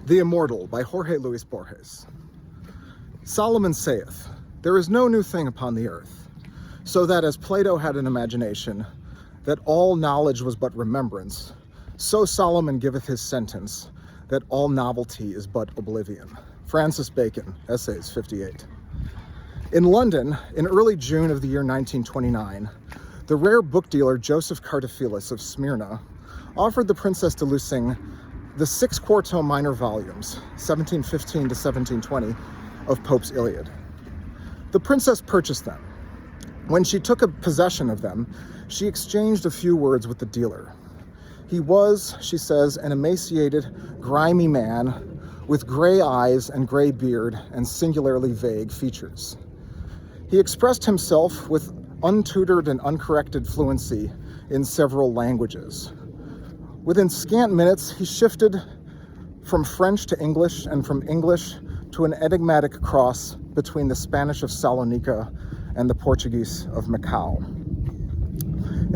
The Immortal by Jorge Luis Borges. Solomon saith, there is no new thing upon the earth, so that as Plato had an imagination, that all knowledge was but remembrance, so Solomon giveth his sentence, that all novelty is but oblivion. Francis Bacon, Essays 58. In London, in early June of the year 1929, the rare book dealer Joseph Cartaphilus of Smyrna offered the Princess de Lucing the 6 quarto minor volumes, 1715 to 1720, of Pope's Iliad. The princess purchased them. When she took possession of them, she exchanged a few words with the dealer. He was, she says, an emaciated, grimy man with gray eyes and gray beard and singularly vague features. He expressed himself with untutored and uncorrected fluency in several languages. Within scant minutes, he shifted from French to English and from English to an enigmatic cross between the Spanish of Salonika and the Portuguese of Macau.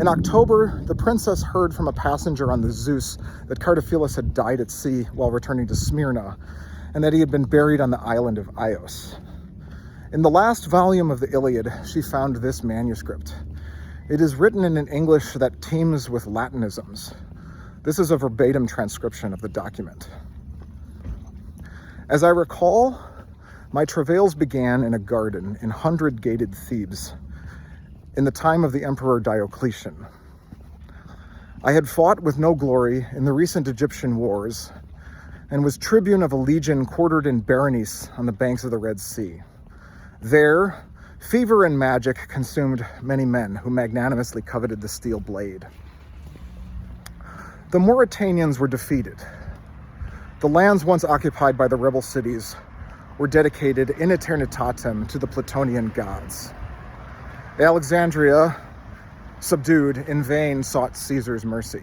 In October, the princess heard from a passenger on the Zeus that Cartaphilus had died at sea while returning to Smyrna, and that he had been buried on the island of Ios. In the last volume of the Iliad, she found this manuscript. It is written in an English that teems with Latinisms. This is a verbatim transcription of the document. As I recall, my travails began in a garden in 100-gated Thebes in the time of the Emperor Diocletian. I had fought with no glory in the recent Egyptian wars and was tribune of a legion quartered in Berenice on the banks of the Red Sea. There, fever and magic consumed many men who magnanimously coveted the steel blade. The Mauritanians were defeated. The lands once occupied by the rebel cities were dedicated in eternitatem to the Platonian gods. Alexandria, subdued, in vain sought Caesar's mercy.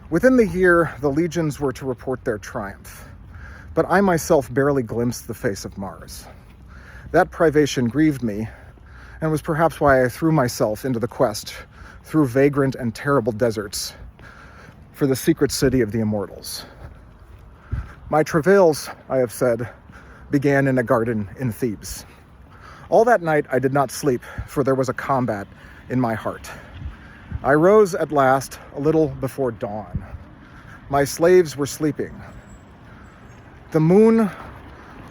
Within the year, the legions were to report their triumph, but I myself barely glimpsed the face of Mars. That privation grieved me, and was perhaps why I threw myself into the quest through vagrant and terrible deserts for the secret city of the Immortals. My travails, I have said, began in a garden in Thebes. All that night I did not sleep, for there was a combat in my heart. I rose at last a little before dawn. My slaves were sleeping. The moon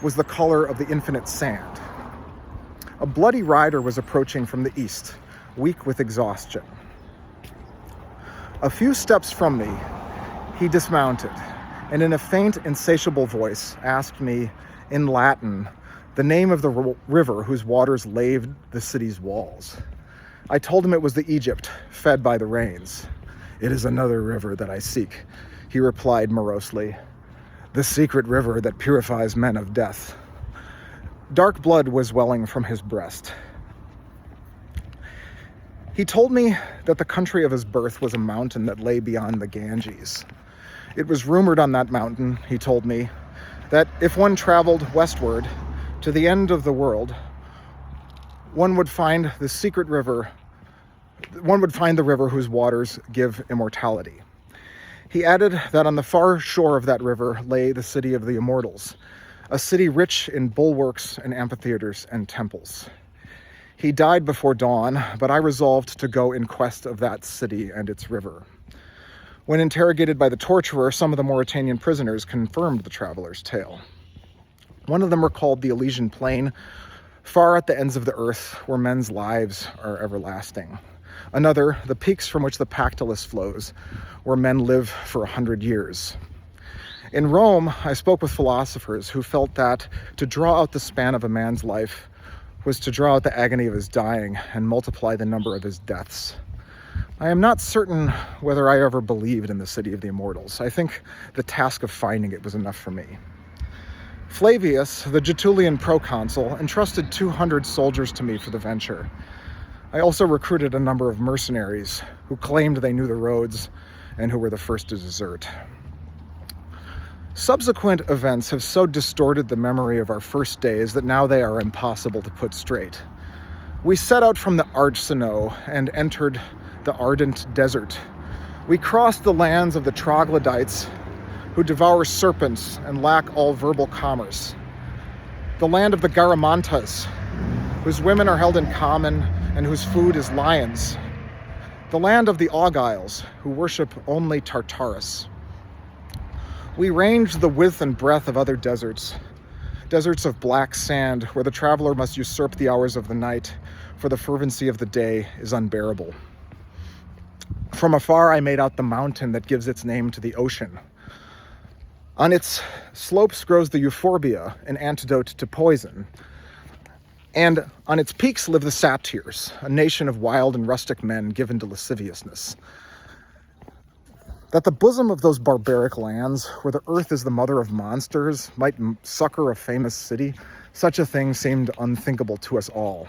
was the color of the infinite sand. A bloody rider was approaching from the east, weak with exhaustion. A few steps from me, he dismounted, and in a faint, insatiable voice asked me in Latin the name of the river whose waters laved the city's walls. I told him it was the Egypt, fed by the rains. "It is another river that I seek," he replied morosely. "The secret river that purifies men of death." Dark blood was welling from his breast. He told me that the country of his birth was a mountain that lay beyond the Ganges. It was rumored on that mountain, he told me, that if one traveled westward to the end of the world, one would find the river whose waters give immortality. He added that on the far shore of that river lay the city of the Immortals, a city rich in bulwarks and amphitheaters and temples. He died before dawn, but I resolved to go in quest of that city and its river. When interrogated by the torturer, some of the Mauritanian prisoners confirmed the traveler's tale. One of them recalled the Elysian plain, far at the ends of the earth, where men's lives are everlasting. Another, the peaks from which the Pactolus flows, where men live for 100 years. In Rome, I spoke with philosophers who felt that to draw out the span of a man's life was to draw out the agony of his dying and multiply the number of his deaths. I am not certain whether I ever believed in the city of the Immortals. I think the task of finding it was enough for me. Flavius, the Getulian proconsul, entrusted 200 soldiers to me for the venture. I also recruited a number of mercenaries who claimed they knew the roads and who were the first to desert. Subsequent events have so distorted the memory of our first days that now they are impossible to put straight. We set out from the Archsino and entered the ardent desert. We crossed the lands of the troglodytes, who devour serpents and lack all verbal commerce. The land of the Garamantas, whose women are held in common and whose food is lions. The land of the Augiles, who worship only Tartarus. We range the width and breadth of other deserts, deserts of black sand where the traveler must usurp the hours of the night, for the fervency of the day is unbearable. From afar, I made out the mountain that gives its name to the ocean. On its slopes grows the euphorbia, an antidote to poison. And on its peaks live the satyrs, a nation of wild and rustic men given to lasciviousness. That the bosom of those barbaric lands, where the earth is the mother of monsters, might succor a famous city, such a thing seemed unthinkable to us all.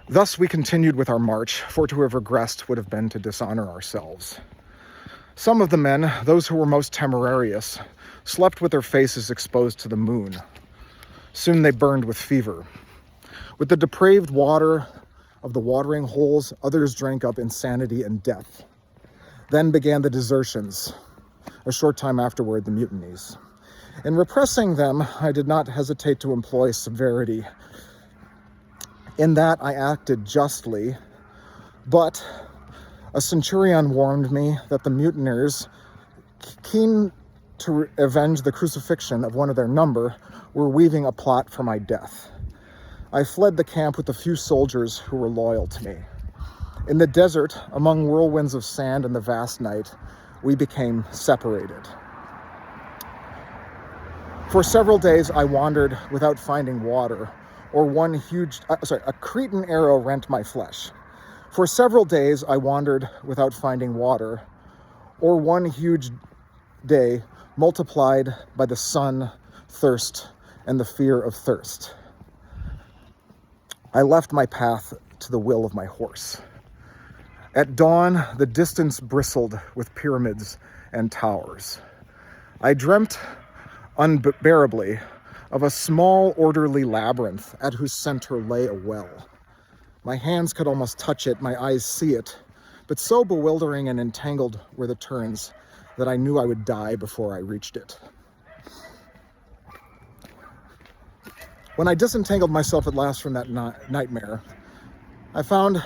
Thus we continued with our march, for to have regressed would have been to dishonor ourselves. Some of the men, those who were most temerarious, slept with their faces exposed to the moon. Soon they burned with fever. With the depraved water of the watering holes, others drank up insanity and death. Then began the desertions. A short time afterward, the mutinies. In repressing them, I did not hesitate to employ severity. In that I acted justly, but a centurion warned me that the mutineers, keen to avenge the crucifixion of one of their number, were weaving a plot for my death. I fled the camp with a few soldiers who were loyal to me. In the desert, among whirlwinds of sand and the vast night, we became separated. For several days I wandered without finding water, or a Cretan arrow rent my flesh. For several days I wandered without finding water, or one huge day multiplied by the sun, thirst, and the fear of thirst. I left my path to the will of my horse. At dawn, the distance bristled with pyramids and towers. I dreamt unbearably of a small, orderly labyrinth at whose center lay a well. My hands could almost touch it, my eyes see it, but so bewildering and entangled were the turns that I knew I would die before I reached it. When I disentangled myself at last from that nightmare, I found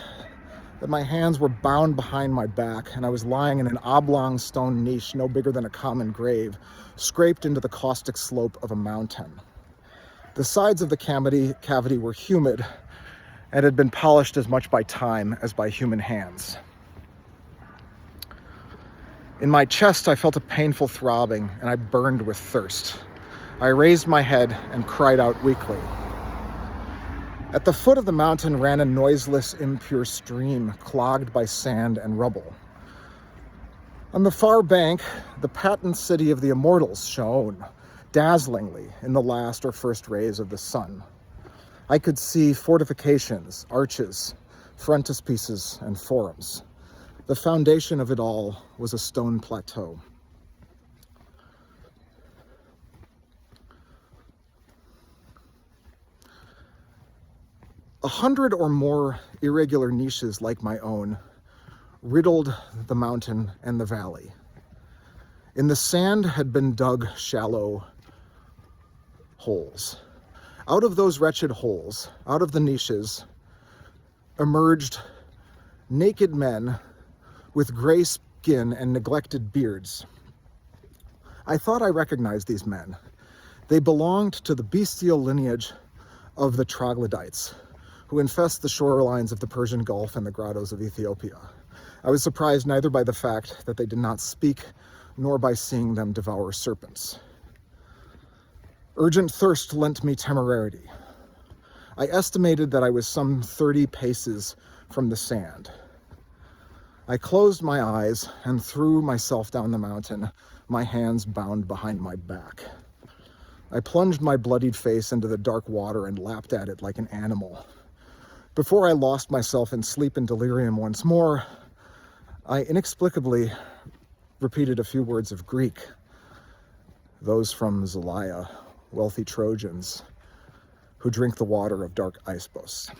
that my hands were bound behind my back, and I was lying in an oblong stone niche no bigger than a common grave, scraped into the caustic slope of a mountain. The sides of the cavity were humid and had been polished as much by time as by human hands. In my chest, I felt a painful throbbing, and I burned with thirst. I raised my head and cried out weakly. At the foot of the mountain ran a noiseless, impure stream, clogged by sand and rubble. On the far bank, the patent city of the Immortals shone dazzlingly in the last or first rays of the sun. I could see fortifications, arches, frontispieces, and forums. The foundation of it all was a stone plateau. 100 or more irregular niches like my own riddled the mountain and the valley. In the sand had been dug shallow holes. Out of those wretched holes, out of the niches, emerged naked men with gray skin and neglected beards. I thought I recognized these men. They belonged to the bestial lineage of the troglodytes, who infest the shorelines of the Persian Gulf and the grottos of Ethiopia. I was surprised neither by the fact that they did not speak, nor by seeing them devour serpents. Urgent thirst lent me temerity. I estimated that I was some 30 paces from the sand. I closed my eyes and threw myself down the mountain, my hands bound behind my back. I plunged my bloodied face into the dark water and lapped at it like an animal. Before I lost myself in sleep and delirium once more, I inexplicably repeated a few words of Greek, those from Zelaya, wealthy Trojans who drink the water of dark Aesbos.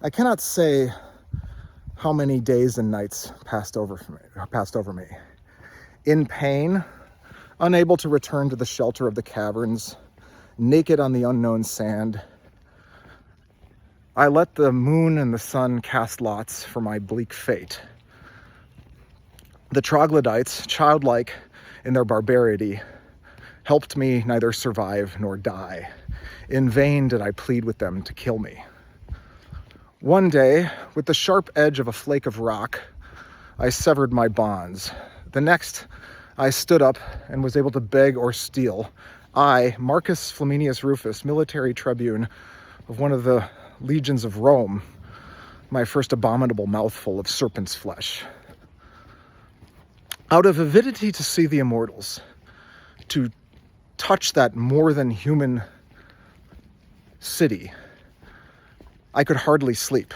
I cannot say how many days and nights passed over me. In pain, unable to return to the shelter of the caverns, naked on the unknown sand, I let the moon and the sun cast lots for my bleak fate. The troglodytes, childlike in their barbarity, helped me neither survive nor die. In vain did I plead with them to kill me. One day, with the sharp edge of a flake of rock, I severed my bonds. The next, I stood up and was able to beg or steal. I, Marcus Flaminius Rufus, military tribune of one of the legions of Rome, my first abominable mouthful of serpent's flesh. Out of avidity to see the immortals, to touch that more than human city, I could hardly sleep.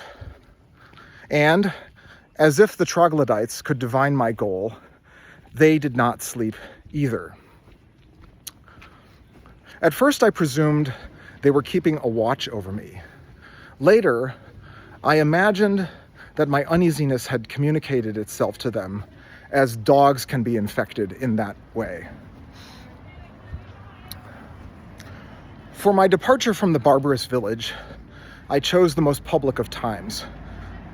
And, as if the troglodytes could divine my goal, they did not sleep either. At first I presumed they were keeping a watch over me. Later, I imagined that my uneasiness had communicated itself to them, as dogs can be infected in that way. For my departure from the barbarous village, I chose the most public of times,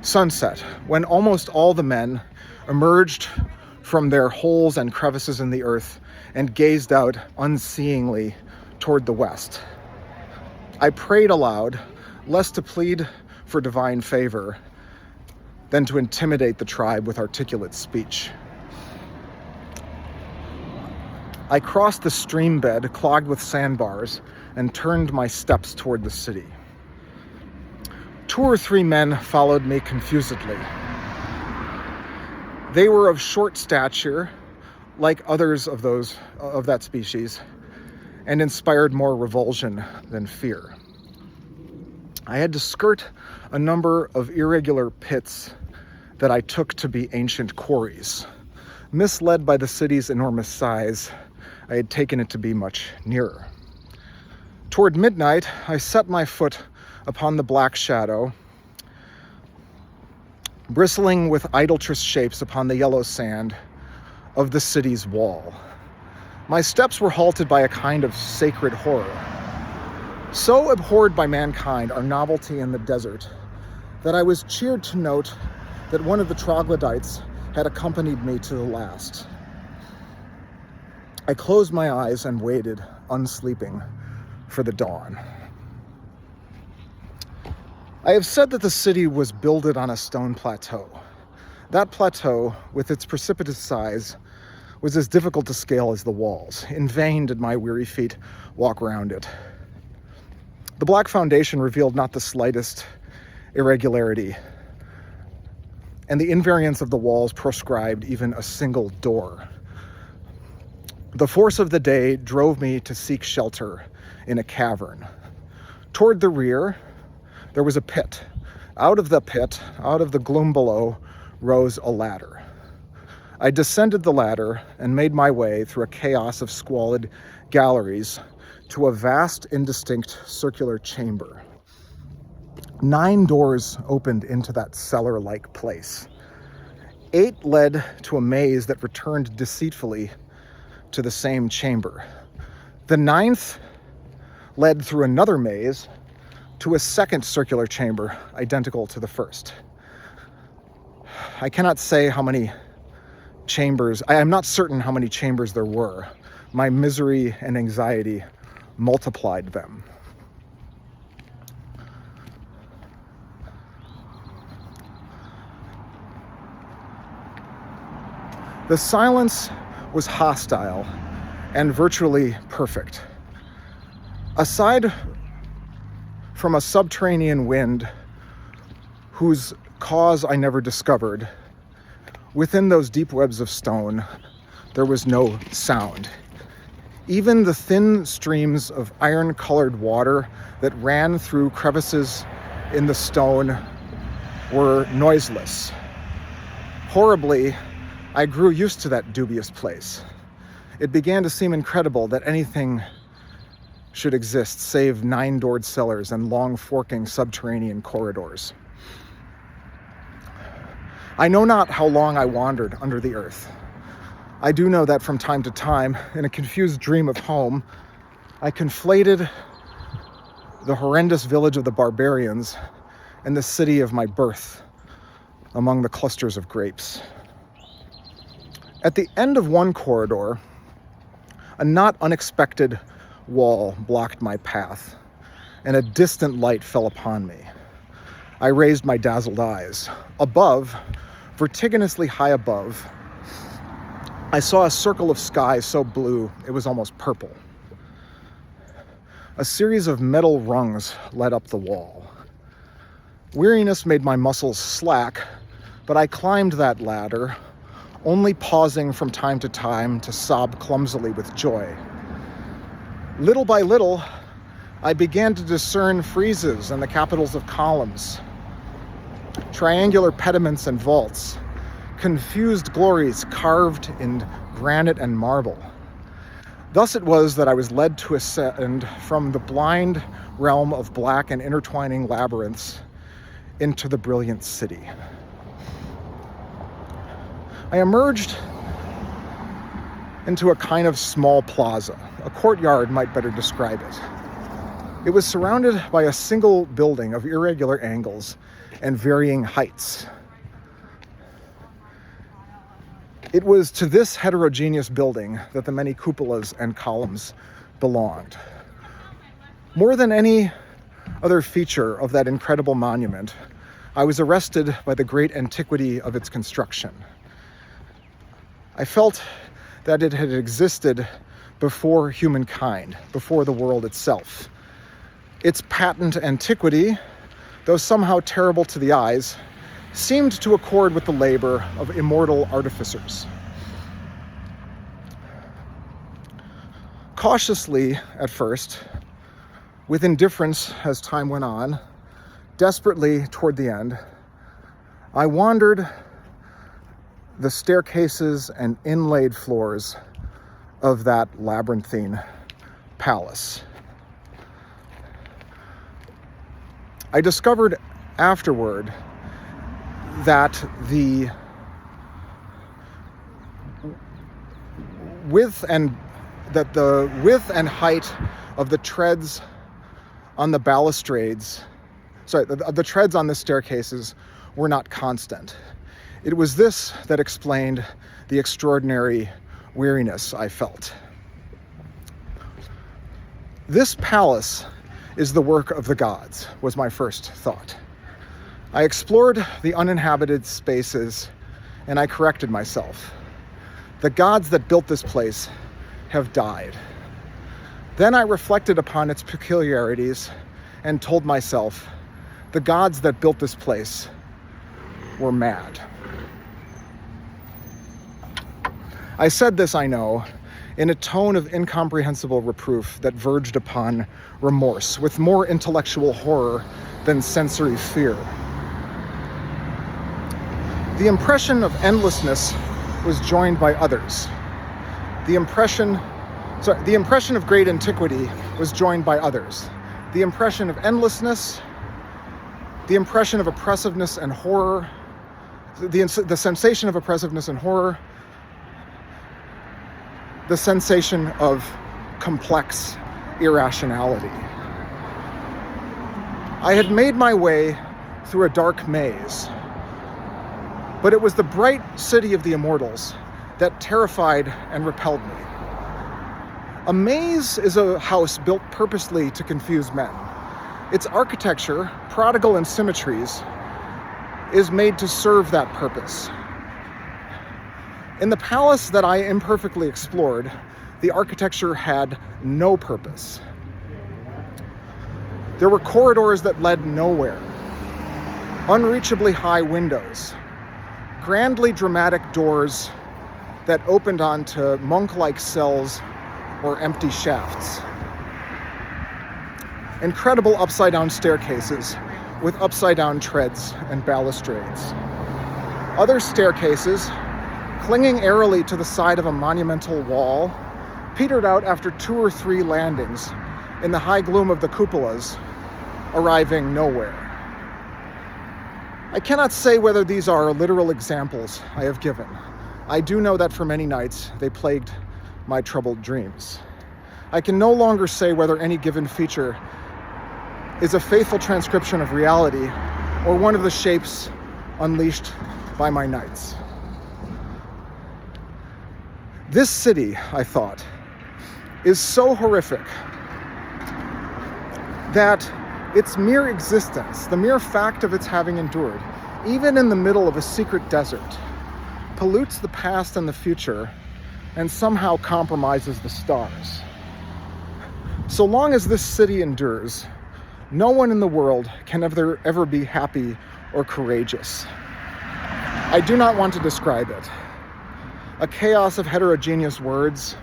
sunset, when almost all the men emerged from their holes and crevices in the earth and gazed out unseeingly toward the west. I prayed aloud, less to plead for divine favor than to intimidate the tribe with articulate speech. I crossed the stream bed clogged with sandbars and turned my steps toward the city. 2 or 3 men followed me confusedly. They were of short stature, like others of that species, and inspired more revulsion than fear. I had to skirt a number of irregular pits that I took to be ancient quarries. Misled by the city's enormous size, I had taken it to be much nearer. Toward midnight, I set my foot upon the black shadow, bristling with idolatrous shapes upon the yellow sand of the city's wall. My steps were halted by a kind of sacred horror. So abhorred by mankind are novelty in the desert that I was cheered to note that one of the troglodytes had accompanied me to the last. I closed my eyes and waited, unsleeping, for the dawn. I have said that the city was builded on a stone plateau. That plateau, with its precipitous size, was as difficult to scale as the walls. In vain did my weary feet walk round it. The black foundation revealed not the slightest irregularity, and the invariance of the walls proscribed even a single door. The force of the day drove me to seek shelter in a cavern. Toward the rear, there was a pit. Out of the pit, out of the gloom below, rose a ladder. I descended the ladder and made my way through a chaos of squalid galleries to a vast, indistinct circular chamber. 9 doors opened into that cellar-like place. 8 led to a maze that returned deceitfully to the same chamber. The 9th led through another maze to a second circular chamber identical to the first. I cannot say how many chambers, I am not certain how many chambers there were. My misery and anxiety multiplied them. The silence was hostile and virtually perfect. Aside from a subterranean wind whose cause I never discovered, within those deep webs of stone, there was no sound. Even the thin streams of iron-colored water that ran through crevices in the stone were noiseless. Horribly, I grew used to that dubious place. It began to seem incredible that anything should exist save 9-doored cellars and long forking subterranean corridors. I know not how long I wandered under the earth. I do know that from time to time, in a confused dream of home, I conflated the horrendous village of the barbarians and the city of my birth among the clusters of grapes. At the end of one corridor, a not unexpected wall blocked my path, and a distant light fell upon me. I raised my dazzled eyes. Above, vertiginously high above, I saw a circle of sky so blue it was almost purple. A series of metal rungs led up the wall. Weariness made my muscles slack, but I climbed that ladder, only pausing from time to time to sob clumsily with joy. Little by little, I began to discern friezes and the capitals of columns, triangular pediments and vaults, confused glories carved in granite and marble. Thus it was that I was led to ascend from the blind realm of black and intertwining labyrinths into the brilliant city. I emerged into a kind of small plaza. A courtyard might better describe it. It was surrounded by a single building of irregular angles and varying heights. It was to this heterogeneous building that the many cupolas and columns belonged. More than any other feature of that incredible monument, I was arrested by the great antiquity of its construction. I felt that it had existed before humankind, before the world itself. Its patent antiquity, though somehow terrible to the eyes, seemed to accord with the labor of immortal artificers. Cautiously at first, with indifference as time went on, desperately toward the end, I wandered the staircases and inlaid floors of that labyrinthine palace. I discovered afterward that the width and height of the treads on the balustrades, the treads on the staircases were not constant. It was this that explained the extraordinary weariness I felt. This palace is the work of the gods, was my first thought. I explored the uninhabited spaces, and I corrected myself. The gods that built this place have died. Then I reflected upon its peculiarities and told myself, the gods that built this place were mad. I said this, I know, in a tone of incomprehensible reproof that verged upon remorse, with more intellectual horror than sensory fear. The impression of endlessness was joined by others. The impression of great antiquity was joined by others. The impression of endlessness, the impression of oppressiveness and horror, the sensation of oppressiveness and horror, the sensation of complex irrationality. I had made my way through a dark maze, but it was the bright city of the Immortals that terrified and repelled me. A maze is a house built purposely to confuse men. Its architecture, prodigal in symmetries, is made to serve that purpose. In the palace that I imperfectly explored, the architecture had no purpose. There were corridors that led nowhere, unreachably high windows, grandly dramatic doors that opened onto monk-like cells or empty shafts. Incredible upside-down staircases with upside-down treads and balustrades. Other staircases, clinging airily to the side of a monumental wall, petered out after 2 or 3 landings in the high gloom of the cupolas, arriving nowhere. I cannot say whether these are literal examples I have given. I do know that for many nights they plagued my troubled dreams. I can no longer say whether any given feature is a faithful transcription of reality or one of the shapes unleashed by my nights. This city, I thought, is so horrific that its mere existence, the mere fact of its having endured, even in the middle of a secret desert, pollutes the past and the future and somehow compromises the stars. So long as this city endures, no one in the world can ever be happy or courageous. I do not want to describe it. A chaos of heterogeneous words,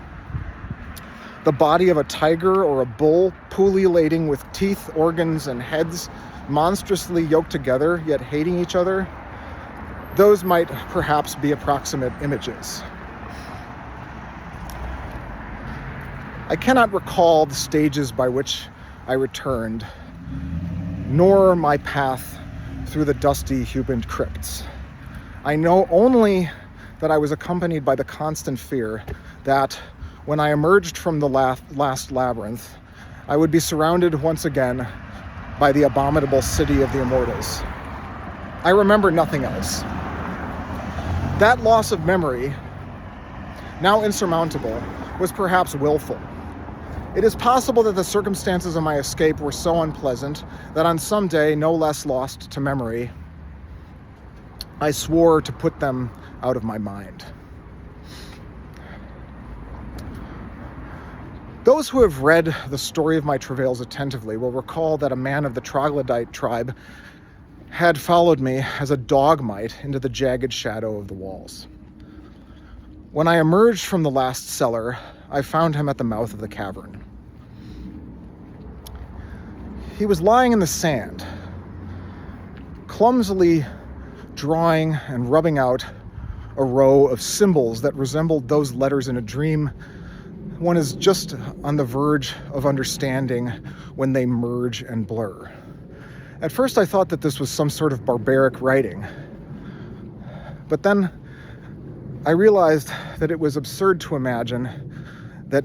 the body of a tiger or a bull pullulating with teeth, organs, and heads monstrously yoked together, yet hating each other, those might perhaps be approximate images. I cannot recall the stages by which I returned, nor my path through the dusty human crypts. I know only that I was accompanied by the constant fear that when I emerged from the last labyrinth, I would be surrounded once again by the abominable city of the Immortals. I remember nothing else. That loss of memory, now insurmountable, was perhaps willful. It is possible that the circumstances of my escape were so unpleasant that on some day, no less lost to memory, I swore to put them out of my mind. Those who have read the story of my travails attentively will recall that a man of the troglodyte tribe had followed me as a dog might into the jagged shadow of the walls. When I emerged from the last cellar, I found him at the mouth of the cavern. He was lying in the sand, clumsily drawing and rubbing out a row of symbols that resembled those letters in a dream one is just on the verge of understanding when they merge and blur. At first I thought that this was some sort of barbaric writing, but then I realized that it was absurd to imagine that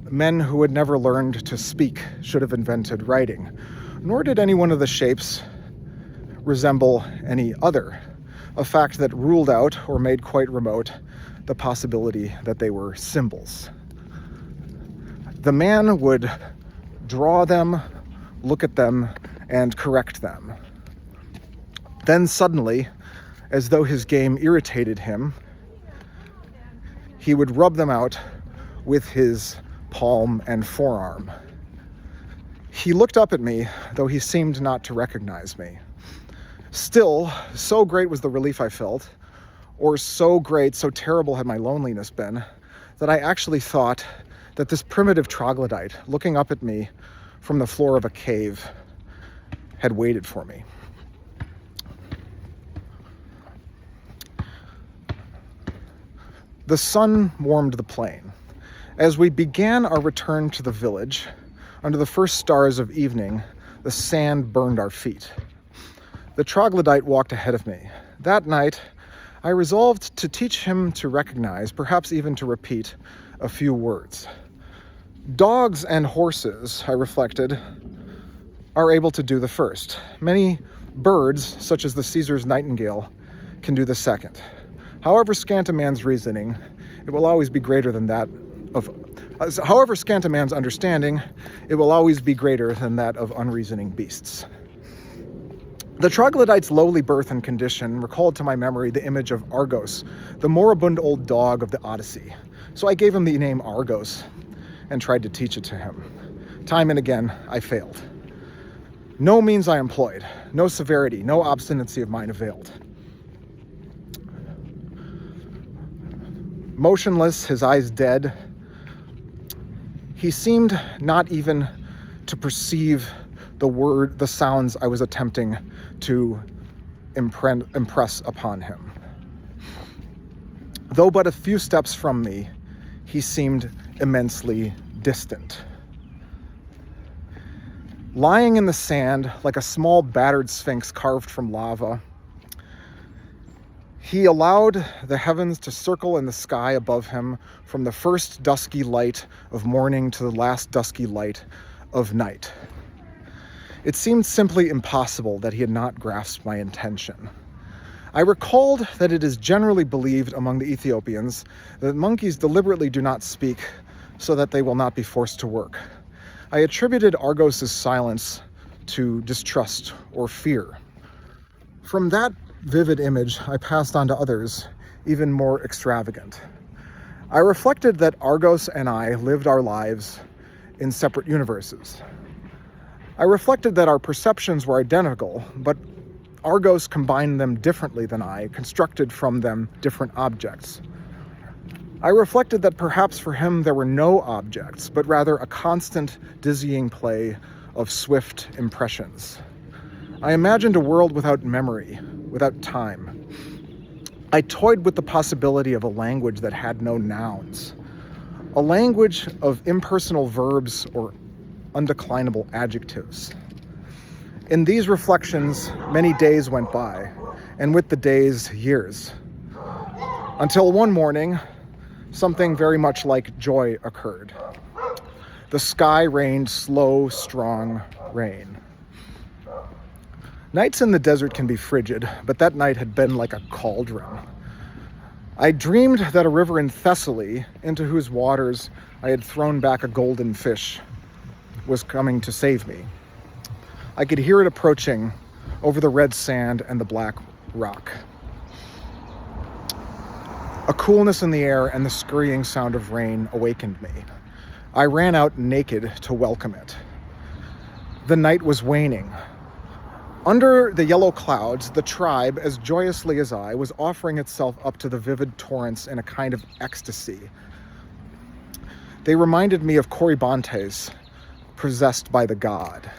men who had never learned to speak should have invented writing, nor did any one of the shapes resemble any other, a fact that ruled out or made quite remote the possibility that they were symbols. The man would draw them, look at them, and correct them. Then suddenly, as though his game irritated him, he would rub them out with his palm and forearm. He looked up at me, though he seemed not to recognize me. Still, so great was the relief I felt, or so great, so terrible had my loneliness been, that I actually thought that this primitive troglodyte, looking up at me from the floor of a cave, had waited for me. The sun warmed the plain. As we began our return to the village, under the first stars of evening, the sand burned our feet. The troglodyte walked ahead of me. That night, I resolved to teach him to recognize, perhaps even to repeat, a few words. Dogs and horses, I reflected, are able to do the first. Many birds, such as the Caesar's nightingale, can do the second. However scant a man's reasoning, it will always be greater than that of... however scant a man's understanding, it will always be greater than that of unreasoning beasts. The troglodyte's lowly birth and condition recalled to my memory the image of Argos, the moribund old dog of the Odyssey. So I gave him the name Argos and tried to teach it to him. Time and again, I failed. No means I employed, no severity, no obstinacy of mine availed. Motionless, his eyes dead, he seemed not even to perceive the sounds I was attempting to impress upon him. Though but a few steps from me, he seemed immensely distant. Lying in the sand like a small battered sphinx carved from lava, He allowed the heavens to circle in the sky above him from the first dusky light of morning to the last dusky light of night. It seemed simply impossible that he had not grasped my intention. I recalled that it is generally believed among the Ethiopians that monkeys deliberately do not speak so that they will not be forced to work. I attributed Argos's silence to distrust or fear. From that vivid image, I passed on to others, even more extravagant. I reflected that Argos and I lived our lives in separate universes. I reflected that our perceptions were identical, but Argos combined them differently than I, constructed from them different objects. I reflected that perhaps for him there were no objects, but rather a constant, dizzying play of swift impressions. I imagined a world without memory, without time. I toyed with the possibility of a language that had no nouns, a language of impersonal verbs or undeclinable adjectives. In these reflections, many days went by, and with the days, years, until one morning, something very much like joy occurred. The sky rained slow, strong rain. Nights in the desert can be frigid, but that night had been like a cauldron. I dreamed that a river in Thessaly, into whose waters I had thrown back a golden fish, was coming to save me. I could hear it approaching over the red sand and the black rock. A coolness in the air and the scurrying sound of rain awakened me. I ran out naked to welcome it. The night was waning. Under the yellow clouds, the tribe, as joyously as I, was offering itself up to the vivid torrents in a kind of ecstasy. They reminded me of Corybantes, possessed by the god.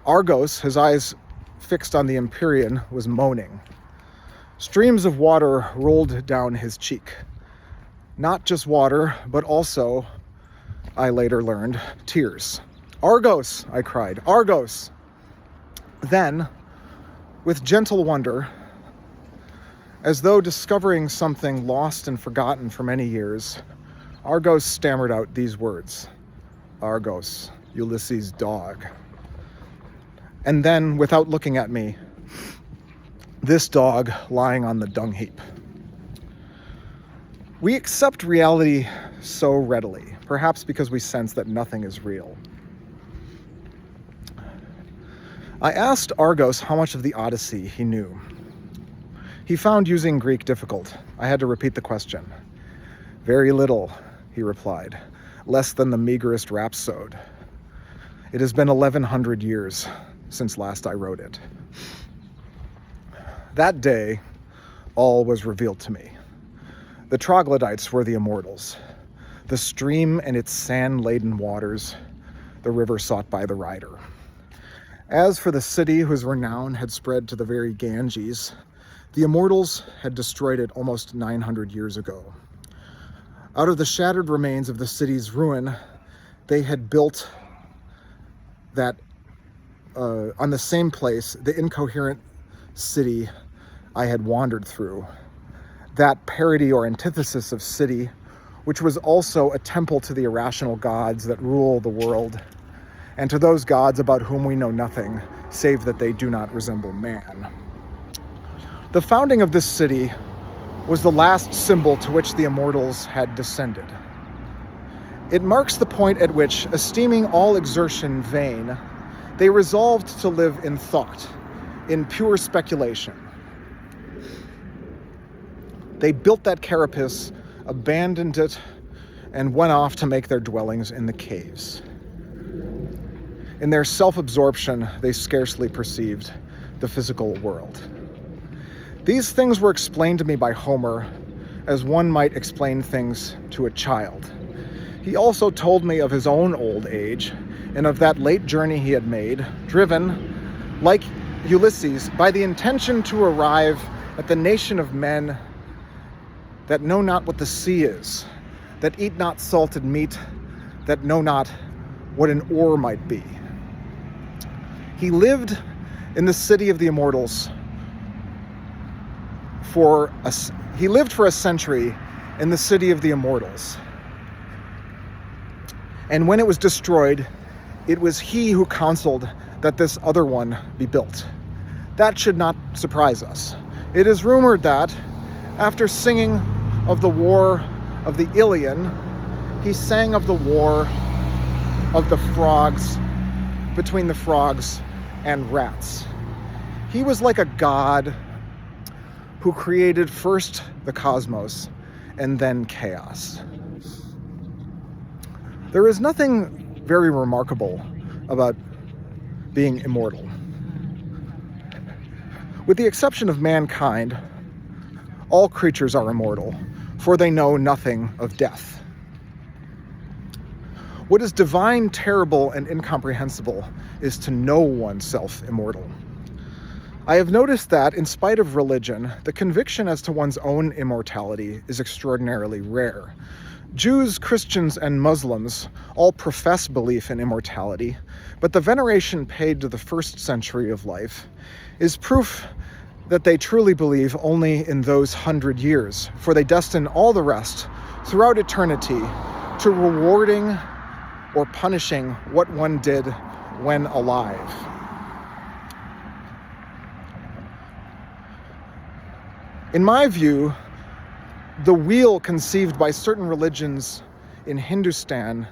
Argos, his eyes fixed on the Empyrean, was moaning. Streams of water rolled down his cheek. Not just water, but also, I later learned, tears. "Argos!" I cried. "Argos!" Then, with gentle wonder, as though discovering something lost and forgotten for many years, Argos stammered out these words: "Argos, Ulysses' dog." And then, without looking at me, this dog lying on the dung heap. We accept reality so readily, perhaps because we sense that nothing is real. I asked Argos how much of the Odyssey he knew. He found using Greek difficult. I had to repeat the question. "Very little," he replied, "less than the meagerest rhapsode. It has been 1100 years since last I wrote it." That day, all was revealed to me. The troglodytes were the immortals, the stream and its sand-laden waters, the river sought by the rider. As for the city whose renown had spread to the very Ganges, the immortals had destroyed it almost 900 years ago. Out of the shattered remains of the city's ruin, they had built that on the same place, the incoherent city I had wandered through, that parody or antithesis of city, which was also a temple to the irrational gods that rule the world, and to those gods about whom we know nothing, save that they do not resemble man. The founding of this city was the last symbol to which the immortals had descended. It marks the point at which, esteeming all exertion vain, they resolved to live in thought, in pure speculation. They built that carapace, abandoned it, and went off to make their dwellings in the caves. In their self-absorption, they scarcely perceived the physical world. These things were explained to me by Homer as one might explain things to a child. He also told me of his own old age and of that late journey he had made, driven, like Ulysses, by the intention to arrive at the nation of men that know not what the sea is, that eat not salted meat, that know not what an oar might be. He lived in the city of the immortals he lived for a century in the city of the Immortals. And when it was destroyed, it was he who counseled that this other one be built. That should not surprise us. It is rumored that, after singing of the war of the Ilion, he sang of the war of the frogs, between the frogs and rats. He was like a god who created first the cosmos and then chaos. There is nothing very remarkable about being immortal. With the exception of mankind, all creatures are immortal, for they know nothing of death. What is divine, terrible, and incomprehensible is to know oneself immortal. I have noticed that, in spite of religion, the conviction as to one's own immortality is extraordinarily rare. Jews, Christians, and Muslims all profess belief in immortality, but the veneration paid to the first century of life is proof that they truly believe only in those 100 years, for they destine all the rest throughout eternity to rewarding or punishing what one did when alive. In my view, the wheel conceived by certain religions in Hindustan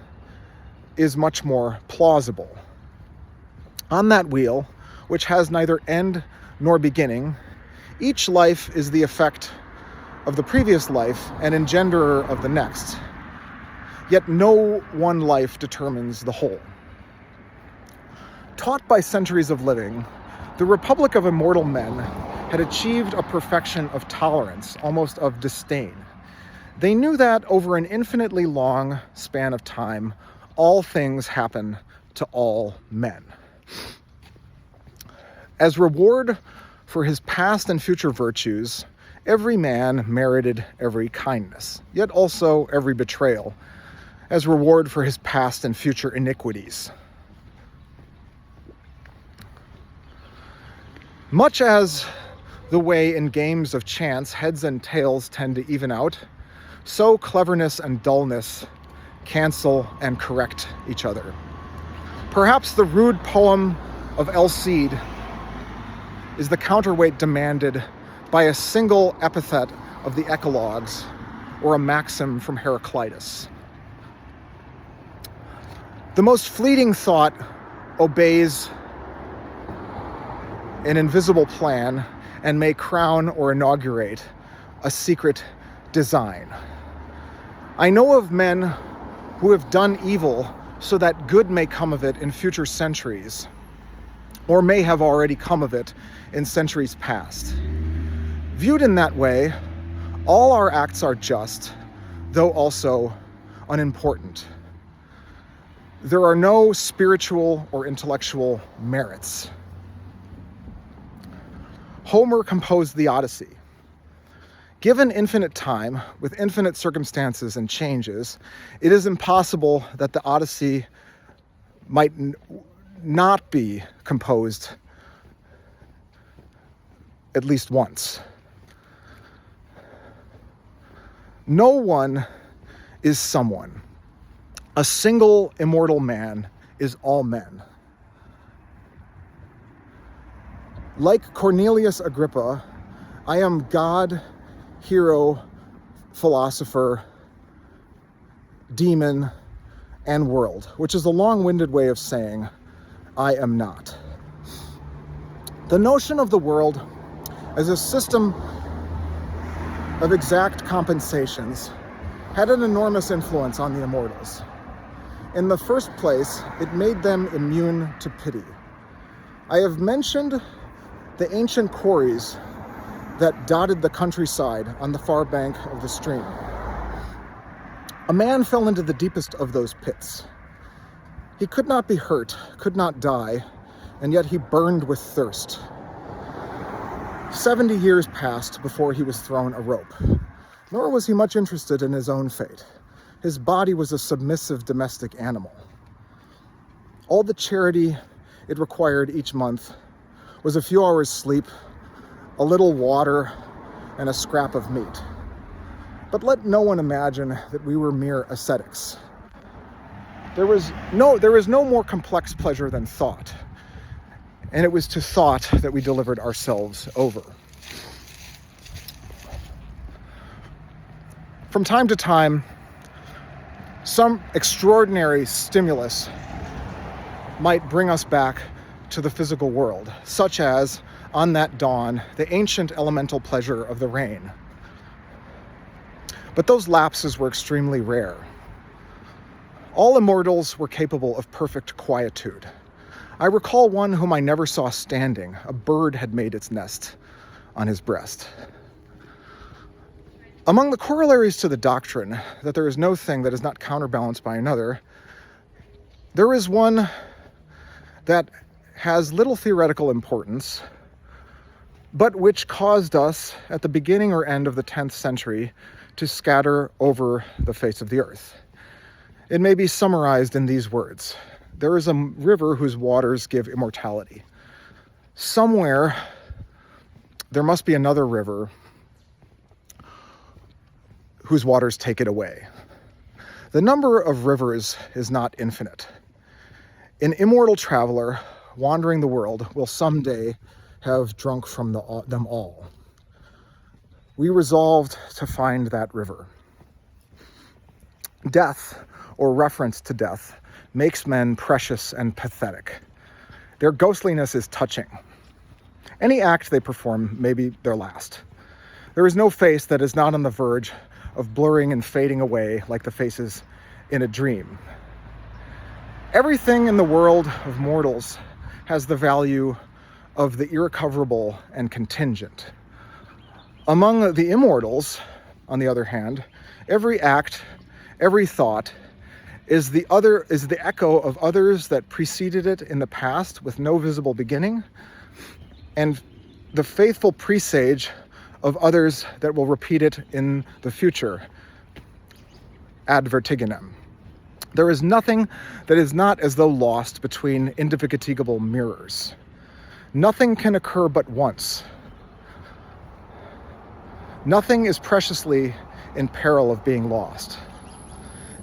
is much more plausible. On that wheel, which has neither end nor beginning, each life is the effect of the previous life and engenderer of the next. Yet no one life determines the whole. Taught by centuries of living, the Republic of Immortal Men had achieved a perfection of tolerance, almost of disdain. They knew that over an infinitely long span of time, all things happen to all men. As reward for his past and future virtues, every man merited every kindness, yet also every betrayal, as reward for his past and future iniquities. Much as the way in games of chance heads and tails tend to even out, so cleverness and dullness cancel and correct each other. Perhaps the rude poem of El Cid is the counterweight demanded by a single epithet of the Eclogues or a maxim from Heraclitus. The most fleeting thought obeys an invisible plan and may crown or inaugurate a secret design. I know of men who have done evil so that good may come of it in future centuries, or may have already come of it in centuries past. Viewed in that way, all our acts are just, though also unimportant. There are no spiritual or intellectual merits. Homer composed the Odyssey. Given infinite time, with infinite circumstances and changes, it is impossible that the Odyssey might not be composed at least once. No one is someone. A single immortal man is all men. Like Cornelius Agrippa, I am God, hero, philosopher, demon, and world, which is a long-winded way of saying I am not. The notion of the world as a system of exact compensations had an enormous influence on the immortals. In the first place, it made them immune to pity. I have mentioned the ancient quarries that dotted the countryside on the far bank of the stream. A man fell into the deepest of those pits. He could not be hurt, could not die, and yet he burned with thirst. 70 years passed before he was thrown a rope, nor was he much interested in his own fate. His body was a submissive domestic animal. All the charity it required each month was a few hours sleep, a little water, and a scrap of meat. But let no one imagine that we were mere ascetics. There is no more complex pleasure than thought, and it was to thought that we delivered ourselves over. From time to time, some extraordinary stimulus might bring us back to the physical world, such as, on that dawn, the ancient elemental pleasure of the rain. But those lapses were extremely rare. All immortals were capable of perfect quietude. I recall one whom I never saw standing. A bird had made its nest on his breast. Among the corollaries to the doctrine that there is no thing that is not counterbalanced by another, there is one that has little theoretical importance, but which caused us, at the beginning or end of the 10th century, to scatter over the face of the earth. It may be summarized in these words. There is a river whose waters give immortality. Somewhere, there must be another river whose waters take it away. The number of rivers is not infinite. An immortal traveler wandering the world will someday have drunk from them all. We resolved to find that river. Death, or reference to death, makes men precious and pathetic. Their ghostliness is touching. Any act they perform may be their last. There is no face that is not on the verge of blurring and fading away like the faces in a dream. Everything in the world of mortals has the value of the irrecoverable and contingent. Among the immortals, on the other hand, every act, every thought is the echo of others that preceded it in the past with no visible beginning, and the faithful presage of others that will repeat it in the future, ad vertiginem. There is nothing that is not as though lost between indefatigable mirrors. Nothing can occur but once. Nothing is preciously in peril of being lost.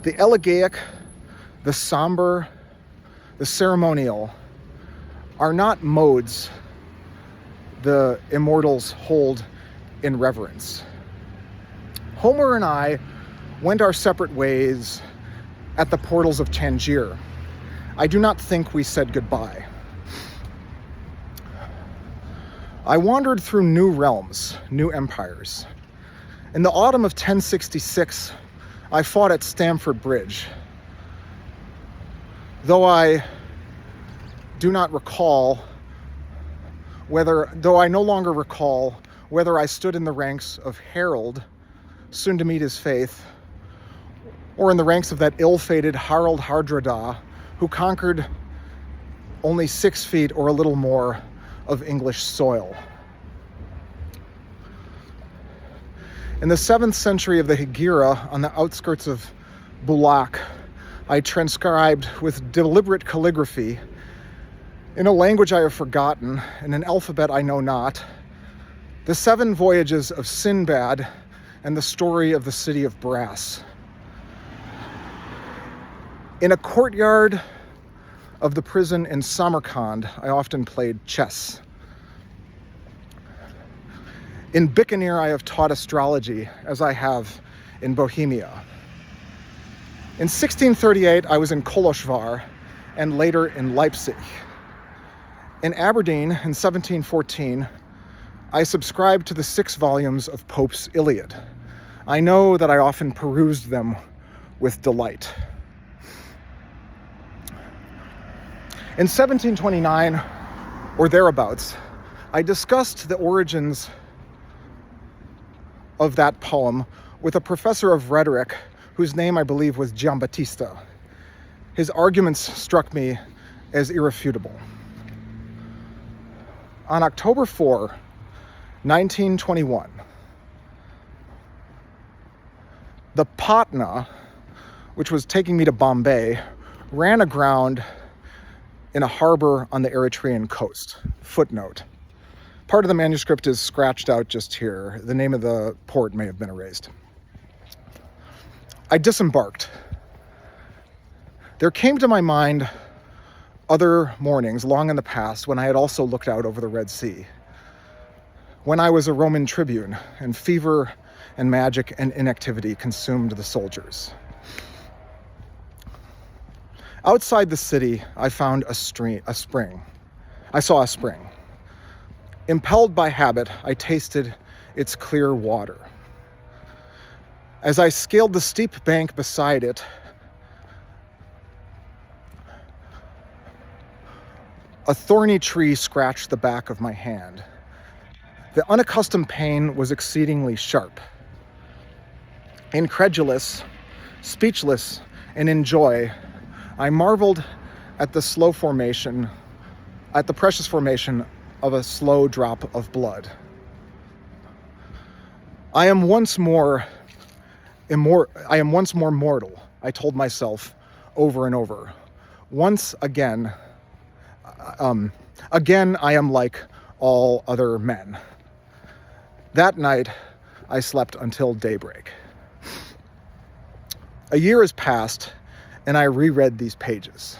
The elegiac, the somber, the ceremonial are not modes the immortals hold in reverence. Homer and I went our separate ways at the portals of Tangier. I do not think we said goodbye. I wandered through new realms, new empires. In the autumn of 1066, I fought at Stamford Bridge. Though I no longer recall whether I stood in the ranks of Harold, soon to meet his faith, or in the ranks of that ill-fated Harald Hardrada, who conquered only 6 feet or a little more of English soil. In the 7th century of the Hegira, on the outskirts of Bulak, I transcribed with deliberate calligraphy, in a language I have forgotten, in an alphabet I know not, the 7 voyages of Sinbad and the story of the city of brass. In a courtyard of the prison in Samarkand, I often played chess. In Bikaner, I have taught astrology, as I have in Bohemia. In 1638, I was in Koloshvar, and later in Leipzig. In Aberdeen, in 1714, I subscribed to the 6 volumes of Pope's Iliad. I know that I often perused them with delight. In 1729, or thereabouts, I discussed the origins of that poem with a professor of rhetoric whose name I believe was Giambattista. His arguments struck me as irrefutable. On October 4, 1921, the Patna, which was taking me to Bombay, ran aground in a harbor on the Eritrean coast. Footnote. Part of the manuscript is scratched out just here. The name of the port may have been erased. I disembarked. There came to my mind other mornings long in the past when I had also looked out over the Red Sea, when I was a Roman tribune and fever and magic and inactivity consumed the soldiers. Outside the city, I found a spring. I saw a spring. Impelled by habit, I tasted its clear water. As I scaled the steep bank beside it, a thorny tree scratched the back of my hand. The unaccustomed pain was exceedingly sharp. Incredulous, speechless, and in joy, I marveled at the precious formation of a slow drop of blood. I am once more mortal, I told myself over and over. Once again, I am like all other men. That night, I slept until daybreak. A year has passed, and I reread these pages.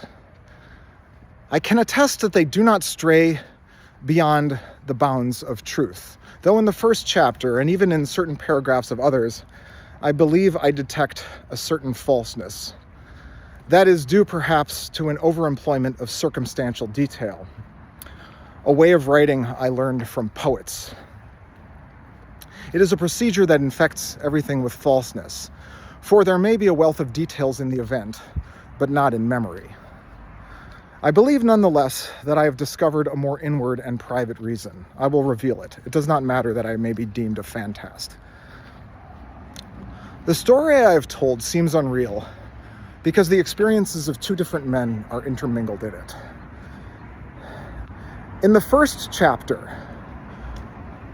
I can attest that they do not stray beyond the bounds of truth, though in the first chapter, and even in certain paragraphs of others, I believe I detect a certain falseness. That is due perhaps to an overemployment of circumstantial detail, a way of writing I learned from poets. It is a procedure that infects everything with falseness, for there may be a wealth of details in the event, but not in memory. I believe nonetheless that I have discovered a more inward and private reason. I will reveal it. It does not matter that I may be deemed a fantast. The story I have told seems unreal because the experiences of two different men are intermingled in it. In the first chapter,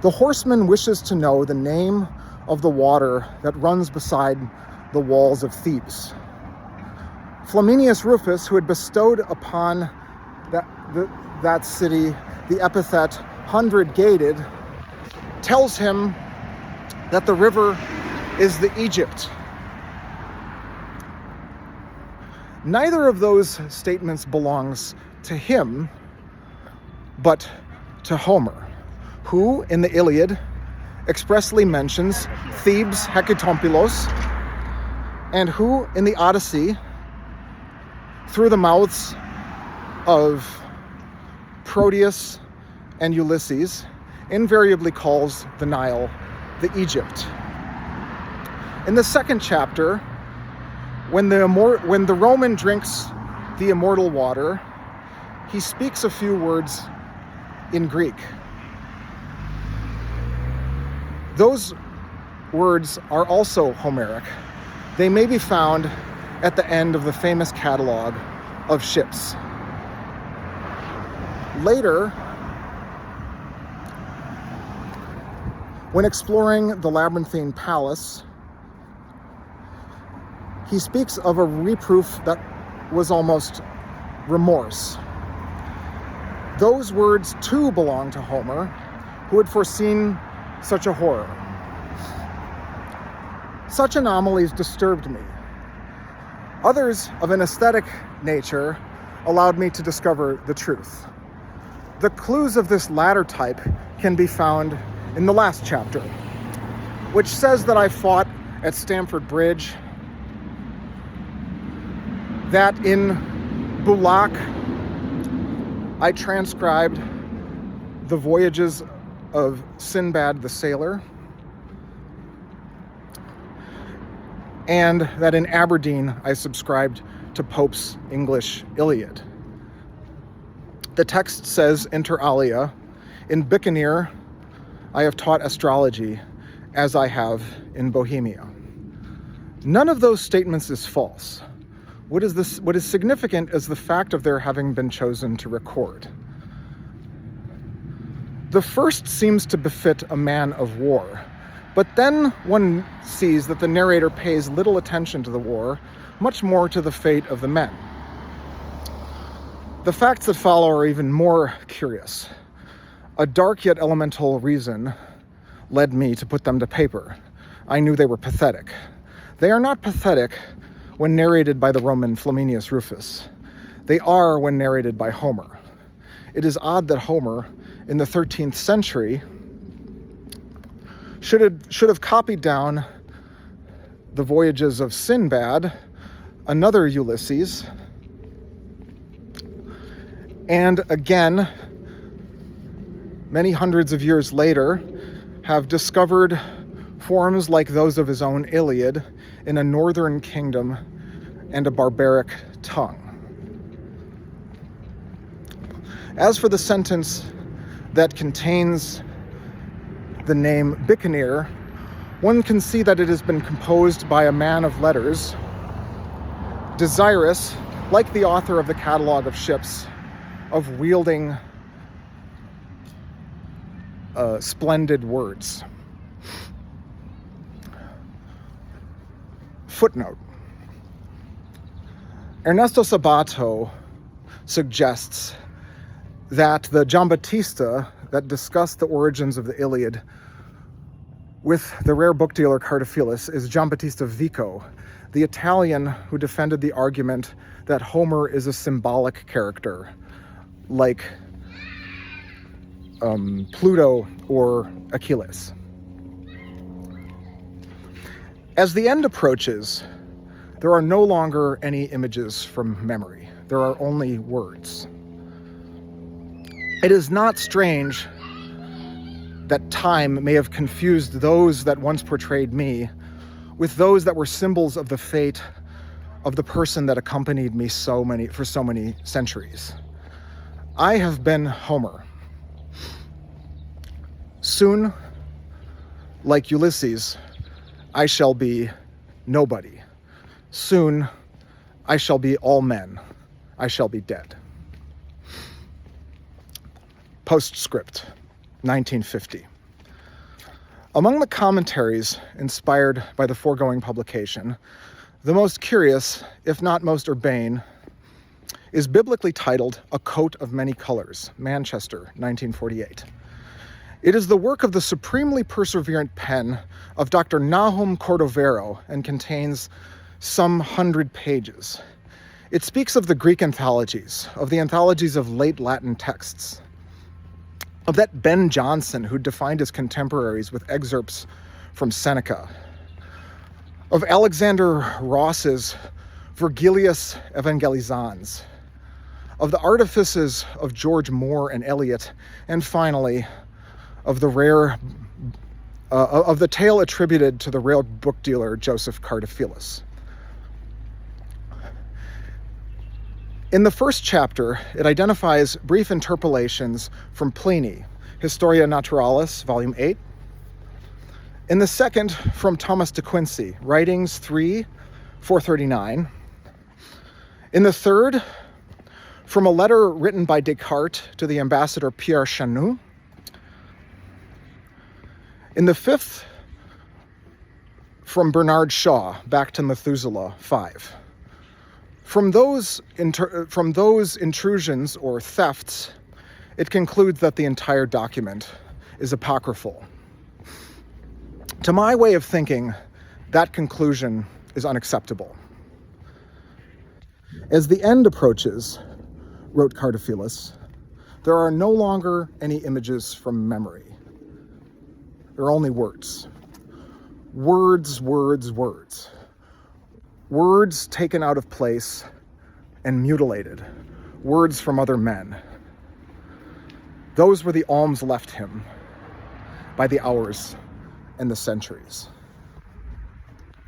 the horseman wishes to know the name of the water that runs beside the walls of Thebes. Flaminius Rufus, who had bestowed upon that city the epithet 100-gated, tells him that the river is the Egypt. Neither of those statements belongs to him, but to Homer, who, in the Iliad, expressly mentions Thebes Hekatompilos, and who, in the Odyssey, through the mouths of Proteus and Ulysses, invariably calls the Nile the Egypt. In the second chapter, when the Roman drinks the immortal water, he speaks a few words in Greek. Those words are also Homeric. They may be found at the end of the famous catalog of ships. Later, when exploring the labyrinthine palace, he speaks of a reproof that was almost remorse. Those words too belong to Homer, who had foreseen such a horror. Such anomalies disturbed me. Others of an aesthetic nature allowed me to discover the truth. The clues of this latter type can be found in the last chapter, which says that I fought at Stamford Bridge, that in Bulak I transcribed the voyages of Sinbad the Sailor, and that in Aberdeen I subscribed to Pope's English Iliad. The text says, inter alia, in Bikanir I have taught astrology as I have in Bohemia. None of those statements is false. What is significant is the fact of their having been chosen to record. The first seems to befit a man of war, but then one sees that the narrator pays little attention to the war, much more to the fate of the men. The facts that follow are even more curious. A dark yet elemental reason led me to put them to paper. I knew they were pathetic. They are not pathetic when narrated by the Roman Flaminius Rufus. They are when narrated by Homer. It is odd that Homer, in the 13th century, should have copied down the voyages of Sinbad, another Ulysses, and again, many hundreds of years later, have discovered forms like those of his own Iliad in a northern kingdom and a barbaric tongue. As for the sentence that contains the name Bicanir, one can see that it has been composed by a man of letters, desirous, like the author of the Catalogue of Ships, of wielding splendid words. Footnote. Ernesto Sabato suggests that the Giambattista that discussed the origins of the Iliad with the rare book dealer Cartaphilus is Giambattista Vico, the Italian who defended the argument that Homer is a symbolic character, like Pluto or Achilles. As the end approaches, there are no longer any images from memory. There are only words. It is not strange that time may have confused those that once portrayed me with those that were symbols of the fate of the person that accompanied me for so many centuries. I have been Homer. Soon, like Ulysses, I shall be nobody. Soon, I shall be all men. I shall be dead. Postscript, 1950. Among the commentaries inspired by the foregoing publication, the most curious, if not most urbane, is biblically titled A Coat of Many Colors, Manchester, 1948. It is the work of the supremely perseverant pen of Dr. Nahum Cordovero and contains some 100 pages. It speaks of the Greek anthologies, of the anthologies of late Latin texts, of that Ben Jonson who defined his contemporaries with excerpts from Seneca, of Alexander Ross's Virgilius Evangelizans, of the artifices of George Moore and Eliot, and finally, of the tale attributed to the rare book dealer Joseph Cartaphilus. In the first chapter, it identifies brief interpolations from Pliny, Historia Naturalis, Volume 8. In the second, from Thomas de Quincey, Writings 3, 439. In the third, from a letter written by Descartes to the ambassador Pierre Chanou. In the fifth, from Bernard Shaw, back to Methuselah 5. From those intrusions or thefts, it concludes that the entire document is apocryphal. To my way of thinking, that conclusion is unacceptable. As the end approaches, wrote Cartaphilus, there are no longer any images from memory. There are only words. Words, words, words. Words taken out of place and mutilated. Words from other men. Those were the alms left him by the hours and the centuries.